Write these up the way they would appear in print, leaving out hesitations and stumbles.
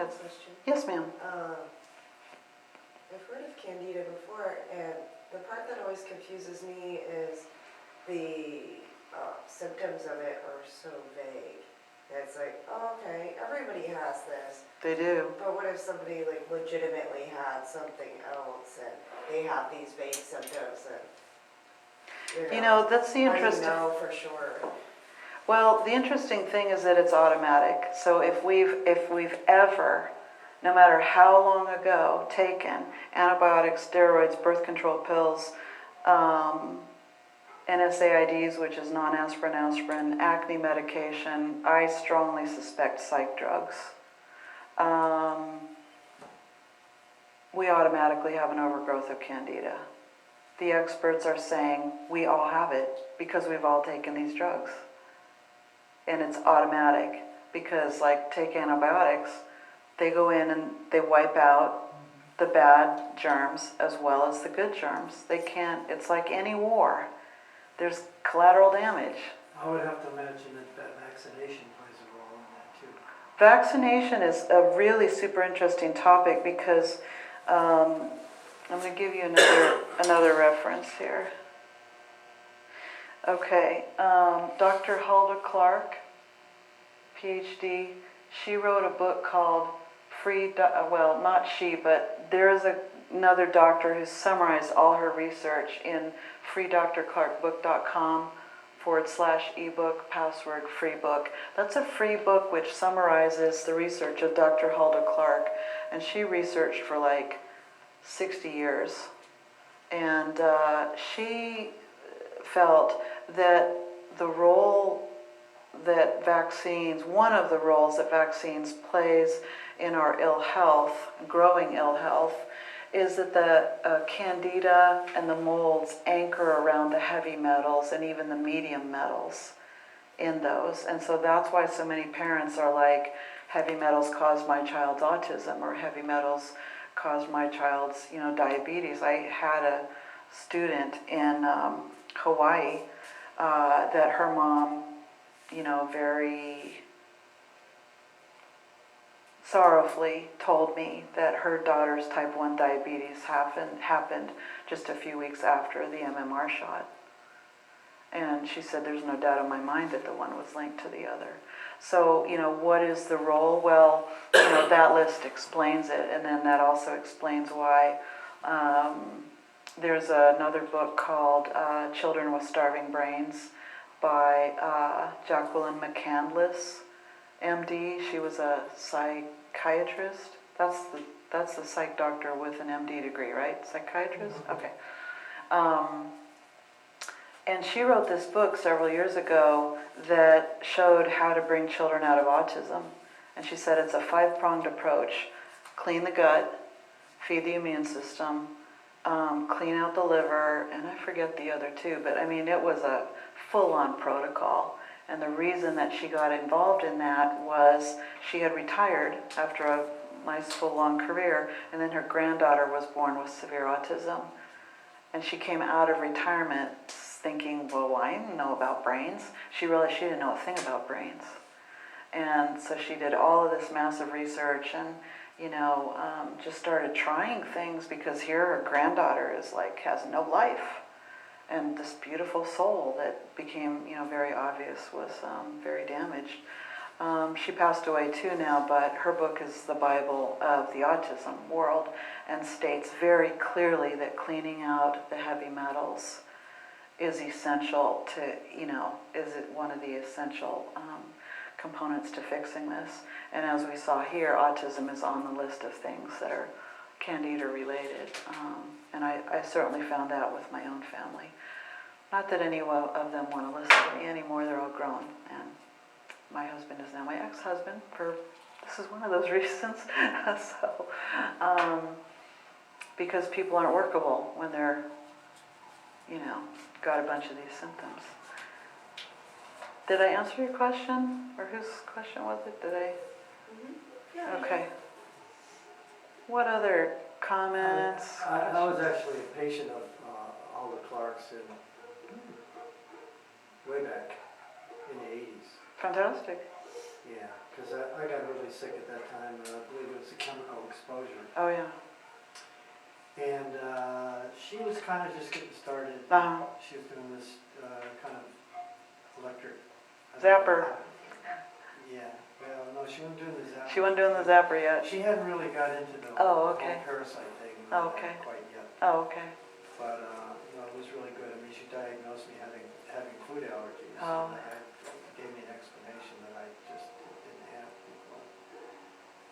ahead. Question. Yes, ma'am. I've heard of candida before, and the part that always confuses me is the symptoms of it are so vague. It's like, oh, okay, everybody has this. They do. But what if somebody like legitimately had something else and they have these vague symptoms and You know, that's the how do you interesting. know for sure? Well, the interesting thing is that it's automatic. So if we've ever, no matter how long ago, taken antibiotics, steroids, birth control pills, NSAIDs, which is non-aspirin, aspirin, acne medication, I strongly suspect psych drugs. We automatically have an overgrowth of candida. The experts are saying we all have it because we've all taken these drugs. And it's automatic because, like, take antibiotics, they go in and they wipe out the bad germs as well as the good germs. They can't, it's like any war. There's collateral damage. I would have to imagine that vaccination plays a role in that too. Vaccination is a really super interesting topic because I'm going to give you another reference here. Okay, Dr. Hulda Clark, PhD, she wrote a book called well, not she, but there is another doctor who summarized all her research in freedrclarkbook.com/ebook, password free book. That's a free book which summarizes the research of Dr. Hulda Clark, and she researched for like 60 years. And she felt that the role that vaccines, one of the roles that vaccines plays in our ill health, growing ill health, is that the candida and the molds anchor around the heavy metals and even the medium metals in those. And so that's why so many parents are like, heavy metals caused my child's autism, or heavy metals caused my child's, diabetes. I had a student in Hawaii that her mom, very sorrowfully told me that her daughter's type 1 diabetes happened just a few weeks after the MMR shot. And she said, there's no doubt in my mind that the one was linked to the other. So, what is the role? Well, that list explains it. And then that also explains why there's another book called Children with Starving Brains by Jacqueline McCandless, MD. She was a psychiatrist. That's the psych doctor with an MD degree, right? Psychiatrist? Okay. And she wrote this book several years ago that showed how to bring children out of autism. And she said it's a 5-pronged approach. Clean the gut, feed the immune system, clean out the liver, and I forget the other two, but I mean, it was a full-on protocol. And the reason that she got involved in that was she had retired after a nice full-on career, and then her granddaughter was born with severe autism. And she came out of retirement thinking, well, I didn't know about brains. She realized she didn't know a thing about brains. And so she did all of this massive research and, just started trying things because here her granddaughter is like, has no life. And this beautiful soul that became, very obvious was very damaged. She passed away too now, but her book is the Bible of the autism world and states very clearly that cleaning out the heavy metals is essential to, is it one of the essential components to fixing this. And as we saw here, autism is on the list of things that are candida related. And I certainly found that with my own family. Not that any of them want to listen to me anymore, they're all grown. And my husband is now my ex-husband this is one of those reasons. So, because people aren't workable when they're, got a bunch of these symptoms. Did I answer your question? Or whose question was it? Did I? Mm-hmm. Yeah. Okay. What other comments? I was actually a patient of Alda Clark's way back in the 80s. Fantastic. Yeah, because I got really sick at that time. I believe it was Oh, yeah. And she was kind of just getting started. Uh-huh. She was doing this kind of electric. Zapper. Yeah, well, no, she wasn't doing the zapper. She wasn't doing the zapper yet? She hadn't really got into the Oh, whole okay. parasite thing Oh, okay. quite yet. Oh, okay. But it was really good. I mean, she diagnosed me having food allergies. Oh. And gave me an explanation that I just didn't have before.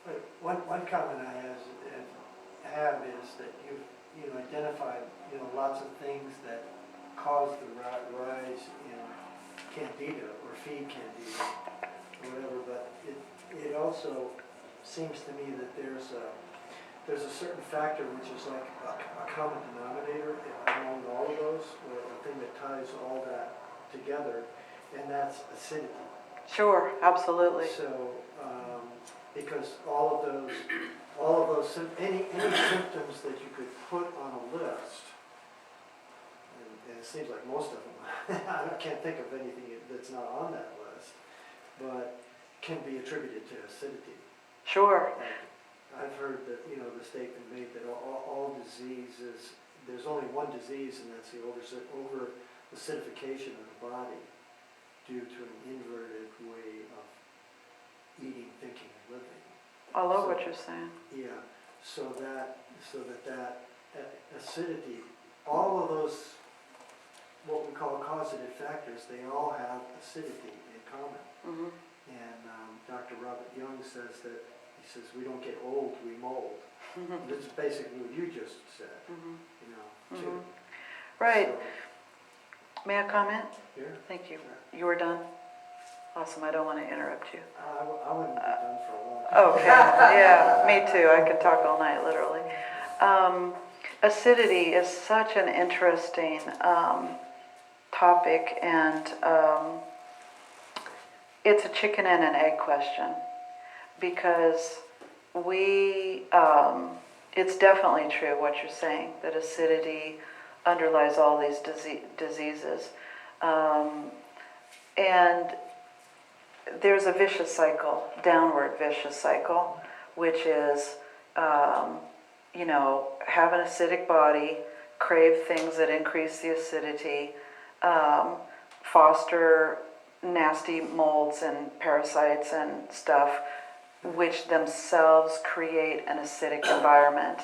But one comment I have is that you've identified lots of things that cause the rise in candida or feed candida or whatever. But it also seems to me that there's a certain factor which is like a common denominator among all of those, or a thing that ties all that together, and that's acidity. Sure, absolutely. So, because all of those, any symptoms that you could put on a list, and it seems like most of them, I can't think of anything that's not on that list, but can be attributed to acidity. Sure. I've heard that, the statement made that all diseases, there's only one disease, and that's the over acidification of the body due to an inverted way of eating, thinking, and living. I love what you're saying. Yeah, so that acidity, all of those, what we call causative factors, they all have acidity in common. Mm-hmm. And Dr. Robert Young says that, he says, we don't get old, we mold. Mm-hmm. This is basically what you just said, Mm-hmm. too. Mm-hmm. Right. So, May I comment? here, Thank you. You were done? Awesome, I don't want to interrupt you. I wouldn't be done for a long time. Okay, yeah, me too. I could talk all night, literally. Acidity is such an interesting topic, and it's a chicken and an egg question, because it's definitely true what you're saying, that acidity underlies all these diseases. And there's a vicious cycle, downward vicious cycle, which is, have an acidic body, crave things that increase the acidity, foster nasty molds and parasites and stuff, which themselves create an acidic environment.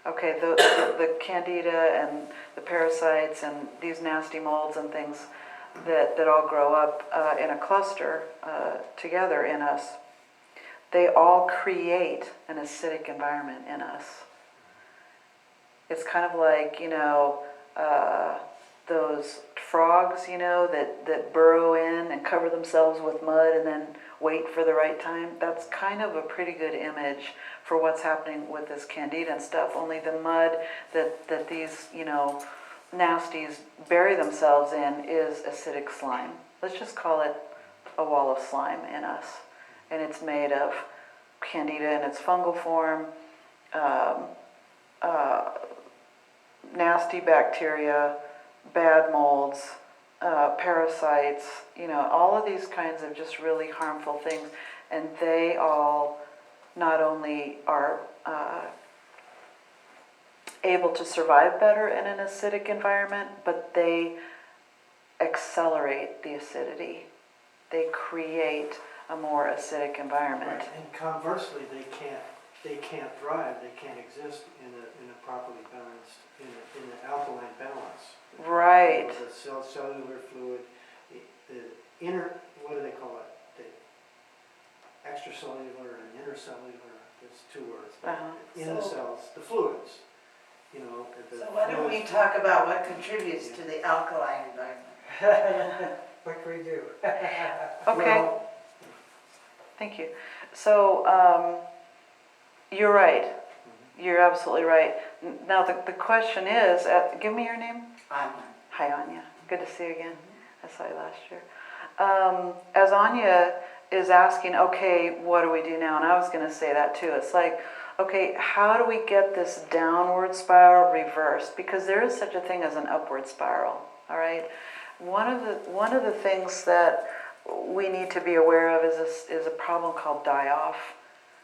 Okay, the candida and the parasites and these nasty molds and things that all grow up in a cluster together in us, they all create an acidic environment in us. It's kind of like, those frogs, that burrow in and cover themselves with mud and then wait for the right time. That's kind of a pretty good image for what's happening with this candida and stuff, only the mud that these, nasties bury themselves in is acidic slime. Let's just call it a wall of slime in us. And it's made of candida in its fungal form, nasty bacteria, bad molds, parasites, all of these kinds of just really harmful things. And they all not only are able to survive better in an acidic environment, but they accelerate the acidity. They create a more acidic environment. Right. And conversely, they can't thrive, they can't exist in a properly balanced, in an alkaline balance. Right. The cellular fluid, the inner, what do they call it? The extracellular and intercellular, there's two words. In the cells, the fluids, So why don't we talk about what contributes to the alkaline environment? What can we do? Okay. Well, Thank you. So you're right. You're absolutely right. Now the question is, give me your name. Anya. Hi, Anya. Good to see you again. I saw you last year. As Anya is asking, okay, what do we do now? And I was going to say that too. It's like, okay, how do we get this downward spiral reversed? Because there is such a thing as an upward spiral. All right. One of the things that we need to be aware of is a problem called die-off.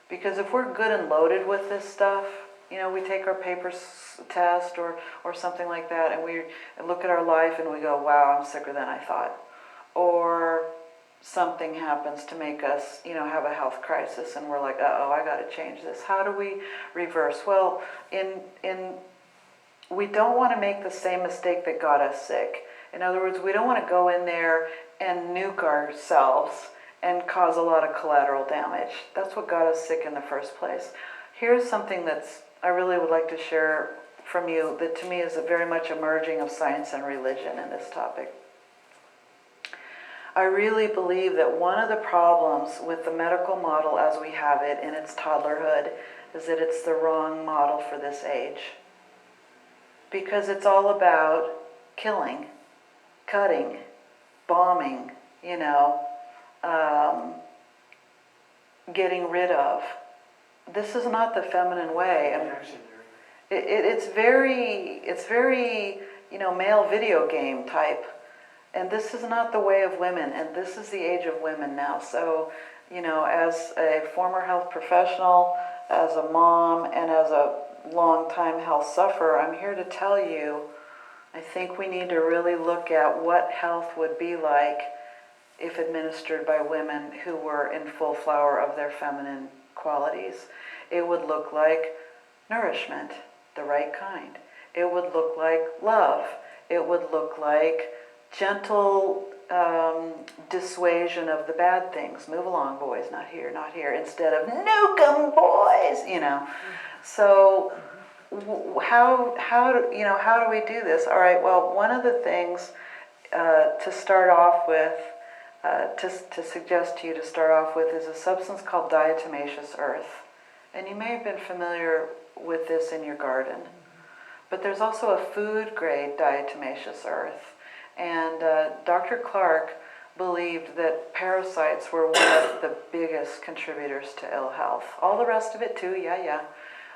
Because if we're good and loaded with this stuff, we take our test or something like that, and we look at our life and we go, wow, I'm sicker than I thought. Or something happens to make us, have a health crisis, and we're like, uh-oh, I got to change this. How do we reverse? Well, we don't want to make the same mistake that got us sick. In other words, we don't want to go in there and nuke ourselves and cause a lot of collateral damage. That's what got us sick in the first place. Here's something I really would like to share from you that to me is very much a merging of science and religion in this topic. I really believe that one of the problems with the medical model as we have it in its toddlerhood is that it's the wrong model for this age. Because it's all about killing, cutting, bombing, getting rid of. This is not the feminine way. It's very, male video game type. And this is not the way of women, and this is the age of women now. So, as a former health professional, as a mom, and as a long-time health sufferer, I'm here to tell you, I think we need to really look at what health would be like if administered by women who were in full flower of their feminine qualities. It would look like nourishment, the right kind. It would look like love. It would look like gentle dissuasion of the bad things. Move along, boys, not here, not here, instead of nuke 'em, boys, So how do we do this? All right, well, one of the things to start off with, to suggest to you to start off with, is a substance called diatomaceous earth. And you may have been familiar with this in your garden. But there's also a food-grade diatomaceous earth. And Dr. Clark believed that parasites were one of the biggest contributors to ill health. All the rest of it too, yeah.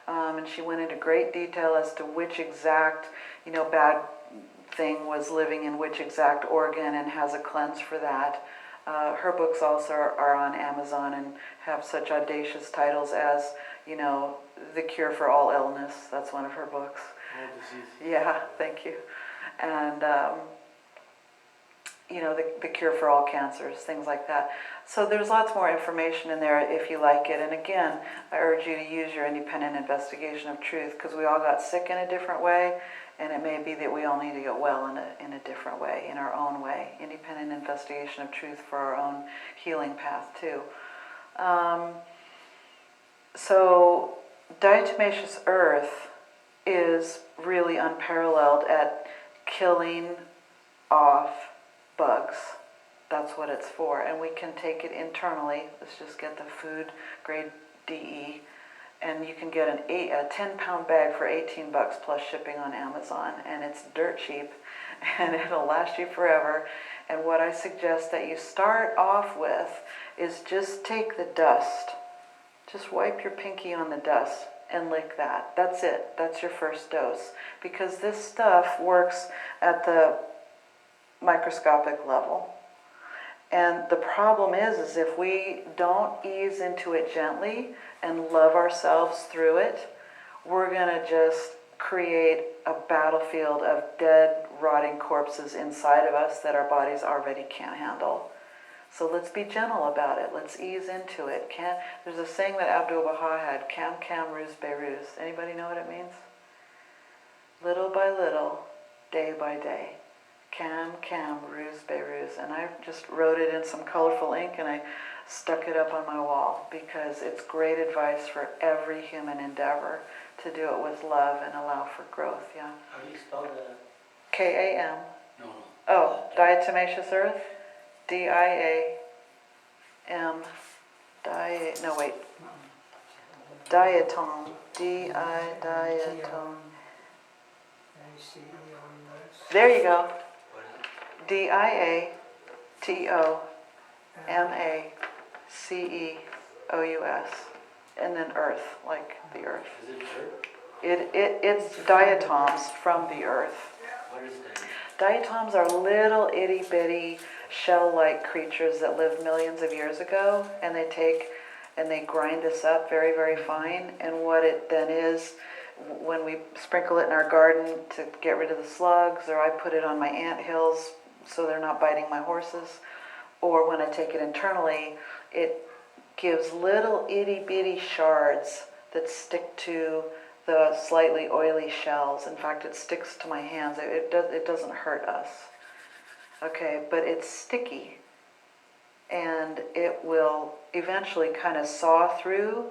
And she went into great detail as to which exact, bad thing was living in which exact organ, and has a cleanse for that. Her books also are on Amazon and have such audacious titles as, The Cure for All Illness. That's one of her books. All disease. Yeah, thank you. And, the Cure for All Cancers, things like that. So there's lots more information in there if you like it. And again, I urge you to use your independent investigation of truth, because we all got sick in a different way, and it may be that we all need to get well in a different way, in our own way. Independent investigation of truth for our own healing path too. So diatomaceous earth is really unparalleled at killing off bugs. That's what it's for. And we can take it internally. Let's just get the food grade DE. And you can get a 10-pound bag for $18 plus shipping on Amazon. And it's dirt cheap. And it'll last you forever. And what I suggest that you start off with is just take the dust. Just wipe your pinky on the dust and lick that. That's it. That's your first dose. Because this stuff works at the microscopic level. And the problem is if we don't ease into it gently and love ourselves through it, we're going to just create a battlefield of dead, rotting corpses inside of us that our bodies already can't handle. So let's be gentle about it. Let's ease into it. There's a saying that Abdu'l-Baha had, Kam Kam Ruz Beiruz. Anybody know what it means? Little by little, day by day. Kam Kam Ruz Beiruz. And I just wrote it in some colorful ink and I stuck it up on my wall because it's great advice for every human endeavor to do it with love and allow for growth. Yeah. How do you spell that? K-A-M. No. Oh, diatomaceous earth? D-I-A-M. No, wait. Diatom. Diatom. There you go. What is it? D-I-A-T-O-M-A-C-E-O-U-S. And then earth, like the earth. Is it dirt? It's diatoms from the earth. What is that? Diatoms are little itty bitty shell-like creatures that lived millions of years ago, and they grind this up very, very fine. And what it then is when we sprinkle it in our garden to get rid of the slugs, or I put it on my ant hills so they're not biting my horses, or when I take it internally, it gives little itty bitty shards that stick to the slightly oily shells. In fact, it sticks to my hands. It doesn't hurt us. Okay, but it's sticky, and it will eventually kind of saw through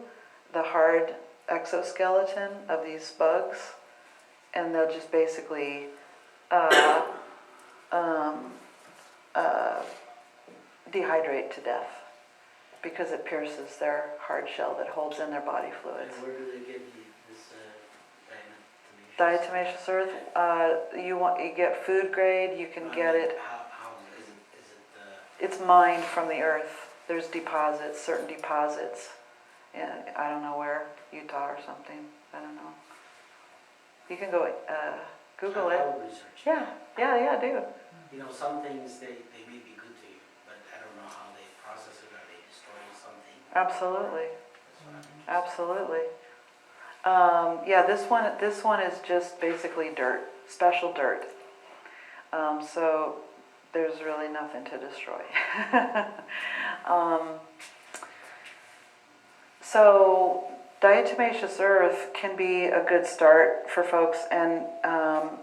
the hard exoskeleton of these bugs, and they'll just basically dehydrate to death because it pierces their hard shell that holds in their body And fluids. where do they get this diatomaceous? Diatomaceous earth, you get food grade, you can get it. How is it, It's mined from the earth. There's deposits, certain deposits, in, I don't know where, Utah or something, I don't know. You can go Google it. I'll research. Yeah, do. You know, some things, they may be good to you, but I don't know how they process it, or they destroy something. Absolutely, That's what I'm absolutely. Yeah, this one is just basically dirt, special dirt. So there's really nothing to destroy. So diatomaceous earth can be a good start for folks, and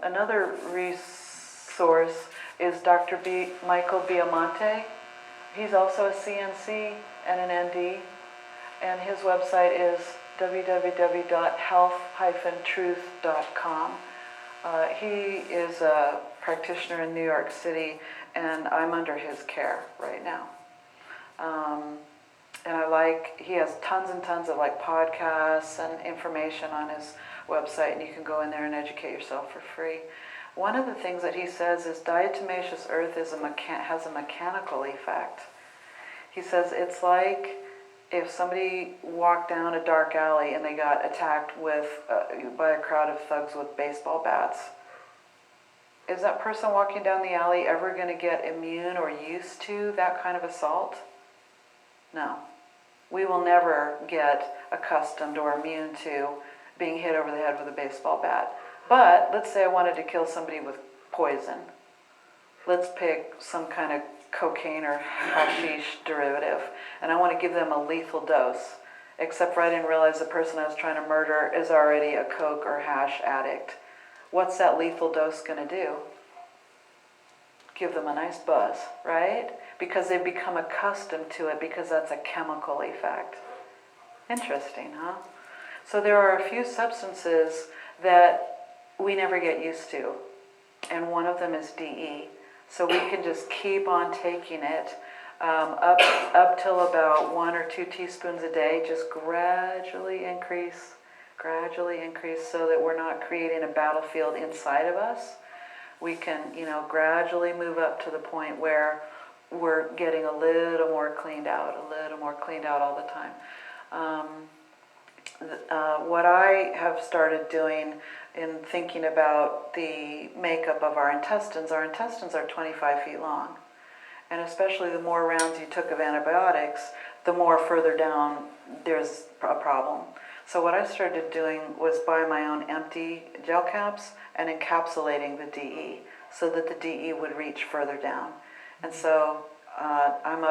another resource is Dr. Michael Biamonte. He's also a CNC and an ND, and his website is www.health-truth.com. He is a practitioner in New York City, and I'm under his care right now. And he has tons and tons of podcasts and information on his website, and you can go in there and educate yourself for free. One of the things that he says is diatomaceous earth has a mechanical effect. He says it's like if somebody walked down a dark alley and they got attacked by a crowd of thugs with baseball bats. Is that person walking down the alley ever going to get immune or used to that kind of assault? No. We will never get accustomed or immune to being hit over the head with a baseball bat. But let's say I wanted to kill somebody with poison. Let's pick some kind of cocaine or hashish derivative, and I want to give them a lethal dose, except for I didn't realize the person I was trying to murder is already a coke or hash addict. What's that lethal dose going to do? Give them a nice buzz, right? Because they've become accustomed to it, because that's a chemical effect. Interesting, huh? So there are a few substances that we never get used to, and one of them is DE. So we can just keep on taking it up till about 1 or 2 teaspoons a day, just gradually increase, so that we're not creating a battlefield inside of us. We can, gradually move up to the point where we're getting a little more cleaned out all the time. What I have started doing in thinking about the makeup of our intestines are 25 feet long. And especially the more rounds you took of antibiotics, the more further down there's a problem. So what I started doing was buy my own empty gel caps and encapsulating the DE so that the DE would reach further down. And so I'm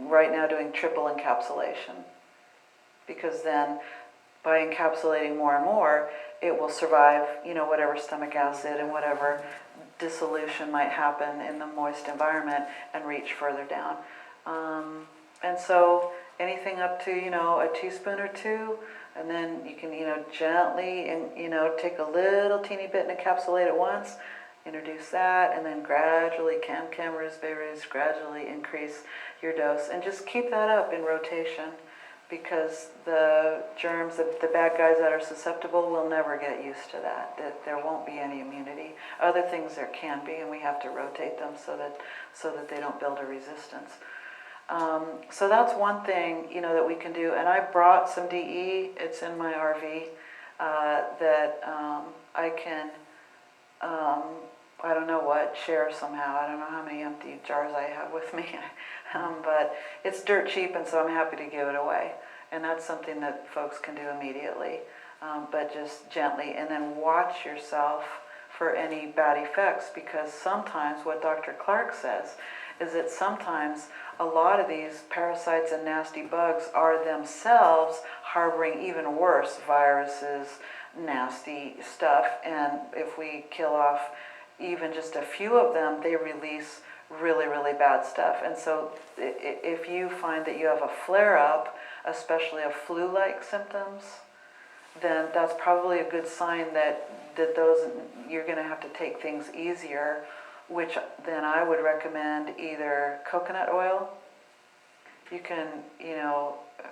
right now doing triple encapsulation, because then by encapsulating more and more, it will survive, whatever stomach acid and whatever dissolution might happen in the moist environment and reach further down. And so anything up to, a teaspoon or 2, and then you can, gently, and take a little teeny bit and encapsulate it once, introduce that, and then gradually, gradually increase your dose, and just keep that up in rotation, because the germs, the bad guys that are susceptible will never get used to that there won't be any immunity. Other things there can be, and we have to rotate them so that they don't build a resistance. So that's one thing, that we can do. And I brought some DE, it's in my RV, that I can, I don't know what, share somehow. I don't know how many empty jars I have with me. But it's dirt cheap, and so I'm happy to give it away. And that's something that folks can do immediately, but just gently. And then watch yourself for any bad effects, because sometimes what Dr. Clark says is that sometimes a lot of these parasites and nasty bugs are themselves harboring even worse viruses, nasty stuff, and if we kill off even just a few of them, they release really, really bad stuff. And so if you find that you have a flare-up, especially of flu-like symptoms, then that's probably a good sign that those, you're going to have to take things easier, which then I would recommend either coconut oil. You can,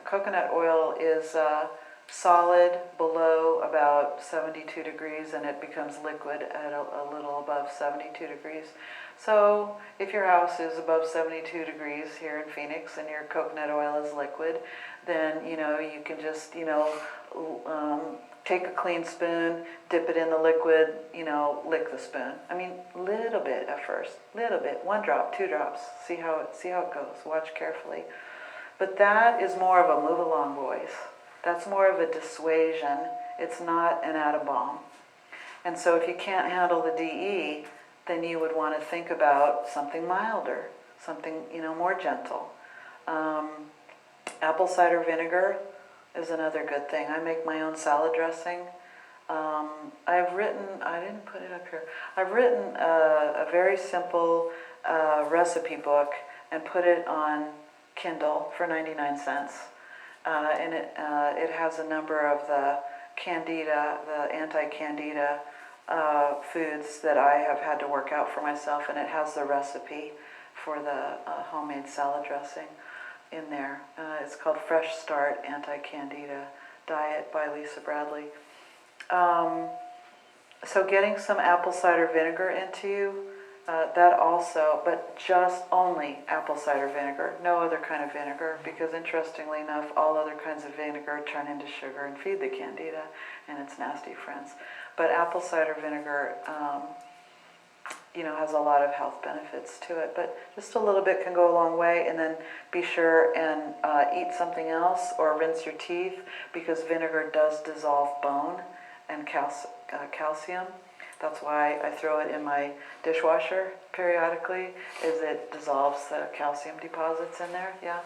coconut oil is solid below about 72 degrees, and it becomes liquid at a little above 72 degrees. So if your house is above 72 degrees here in Phoenix and your coconut oil is liquid, then you can just take a clean spoon, dip it in the liquid, lick the spoon. I mean, little bit at first, little bit, 1 drop, 2 drops. See how it goes. Watch carefully. But that is more of a move along voice. That's more of a dissuasion. It's not an atom bomb. And so if you can't handle the DE, then you would want to think about something milder, something more gentle. Apple cider vinegar is another good thing. I make my own salad dressing. I've written, I didn't put it up here, I've written a very simple recipe book and put it on Kindle for 99 cents. And it has a number of the candida, the anti-candida foods that I have had to work out for myself, and it has the recipe for the homemade salad dressing in there. It's called Fresh Start Anti-Candida Diet by Lisa Bradley. So getting some apple cider vinegar into you, that also, but just only apple cider vinegar, no other kind of vinegar, because interestingly enough, all other kinds of vinegar turn into sugar and feed the candida and its nasty friends. But apple cider vinegar, has a lot of health benefits to it, but just a little bit can go a long way. And then be sure and eat something else or rinse your teeth, because vinegar does dissolve bone and calcium. That's why I throw it in my dishwasher periodically, is it dissolves the calcium deposits in there, yeah.